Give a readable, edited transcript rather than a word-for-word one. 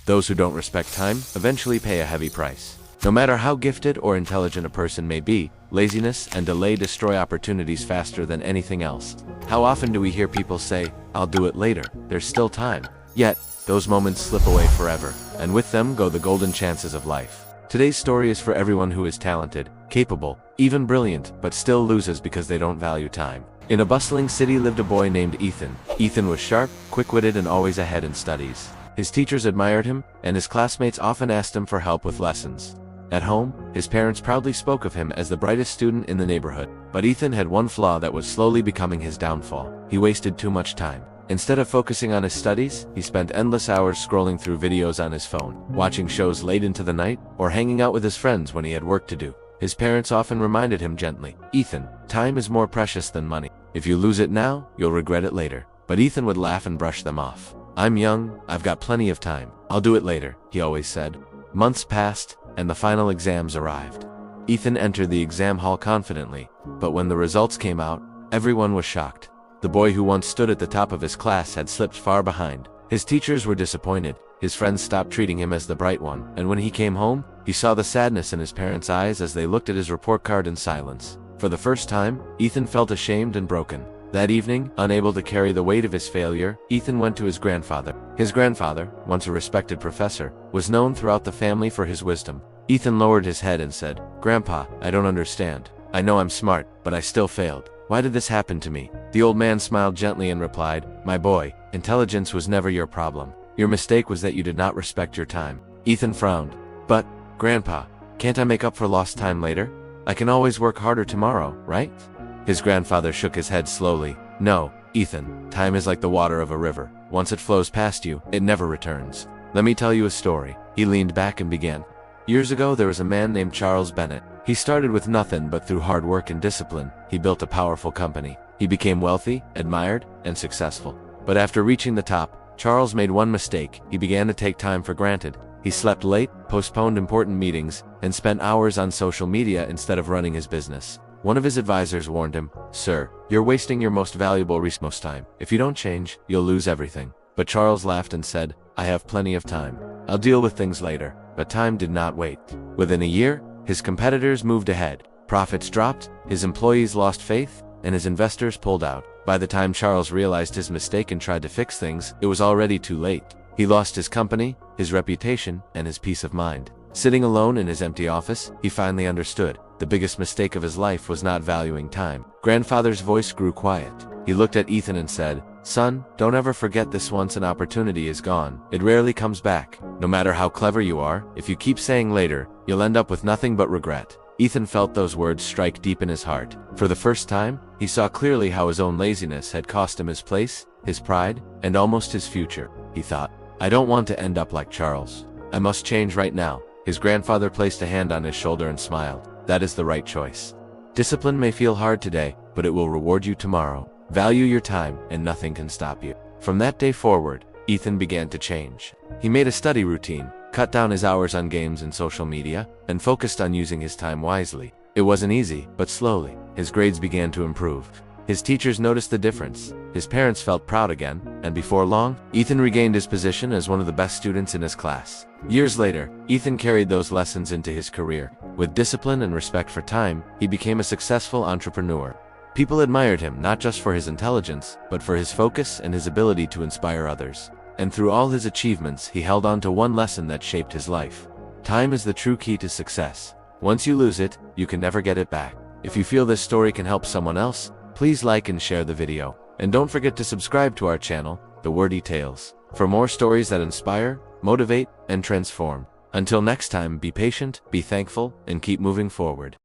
those who don't respect time eventually pay a heavy price. No matter how gifted or intelligent a person may be, laziness and delay destroy opportunities faster than anything else. How often do we hear people say, "I'll do it later, there's still time"? Yet, those moments slip away forever, and with them go the golden chances of life. Today's story is for everyone who is talented, capable, even brilliant, but still loses because they don't value time. In a bustling city lived a boy named Ethan. Ethan was sharp, quick-witted, and always ahead in studies. His teachers admired him, and his classmates often asked him for help with lessons. At home, his parents proudly spoke of him as the brightest student in the neighborhood. But Ethan had one flaw that was slowly becoming his downfall. He wasted too much time. Instead of focusing on his studies, he spent endless hours scrolling through videos on his phone, watching shows late into the night, or hanging out with his friends when he had work to do. His parents often reminded him gently, "Ethan, time is more precious than money. If you lose it now, you'll regret it later." But Ethan would laugh and brush them off. "I'm young, I've got plenty of time. I'll do it later," he always said. Months passed, and the final exams arrived. Ethan entered the exam hall confidently, but when the results came out, everyone was shocked. The boy who once stood at the top of his class had slipped far behind. His teachers were disappointed, his friends stopped treating him as the bright one, and when he came home, he saw the sadness in his parents' eyes as they looked at his report card in silence. For the first time, Ethan felt ashamed and broken. That evening, unable to carry the weight of his failure, Ethan went to his grandfather. His grandfather, once a respected professor, was known throughout the family for his wisdom. Ethan lowered his head and said, "Grandpa, I don't understand. I know I'm smart, but I still failed. Why did this happen to me?" The old man smiled gently and replied, "My boy, intelligence was never your problem. Your mistake was that you did not respect your time." Ethan frowned. "But, Grandpa, can't I make up for lost time later? I can always work harder tomorrow, right?" His grandfather shook his head slowly. "No, Ethan, time is like the water of a river. Once it flows past you, it never returns. Let me tell you a story." He leaned back and began. "Years ago, there was a man named Charles Bennett. He started with nothing, but through hard work and discipline, he built a powerful company. He became wealthy, admired, and successful. But after reaching the top, Charles made one mistake. He began to take time for granted. He slept late, postponed important meetings, and spent hours on social media instead of running his business. One of his advisors warned him, "Sir, you're wasting your most valuable resource time. If you don't change, you'll lose everything." But Charles laughed and said, "I have plenty of time. I'll deal with things later." But time did not wait. Within a year, his competitors moved ahead. Profits dropped, his employees lost faith, and his investors pulled out. By the time Charles realized his mistake and tried to fix things, it was already too late. He lost his company, his reputation, and his peace of mind. Sitting alone in his empty office, he finally understood. The biggest mistake of his life was not valuing time. Grandfather's voice grew quiet. He looked at Ethan and said, "Son, don't ever forget this. Once an opportunity is gone, it rarely comes back. No matter how clever you are, if you keep saying later, you'll end up with nothing but regret." Ethan felt those words strike deep in his heart. For the first time, he saw clearly how his own laziness had cost him his place, his pride, and almost his future. He thought, "I don't want to end up like Charles. I must change right now." His grandfather placed a hand on his shoulder and smiled. "That is the right choice. Discipline may feel hard today, but it will reward you tomorrow. Value your time, and nothing can stop you." From that day forward, Ethan began to change. He made a study routine, cut down his hours on games and social media, and focused on using his time wisely. It wasn't easy, but slowly, his grades began to improve. His teachers noticed the difference. His parents felt proud again, and before long, Ethan regained his position as one of the best students in his class. Years later, Ethan carried those lessons into his career. With discipline and respect for time, he became a successful entrepreneur. People admired him not just for his intelligence, but for his focus and his ability to inspire others. And through all his achievements, he held on to one lesson that shaped his life. Time is the true key to success. Once you lose it, you can never get it back. If you feel this story can help someone else, please like and share the video. And don't forget to subscribe to our channel, The Wurdy Tales, for more stories that inspire, motivate, and transform. Until next time, be patient, be thankful, and keep moving forward.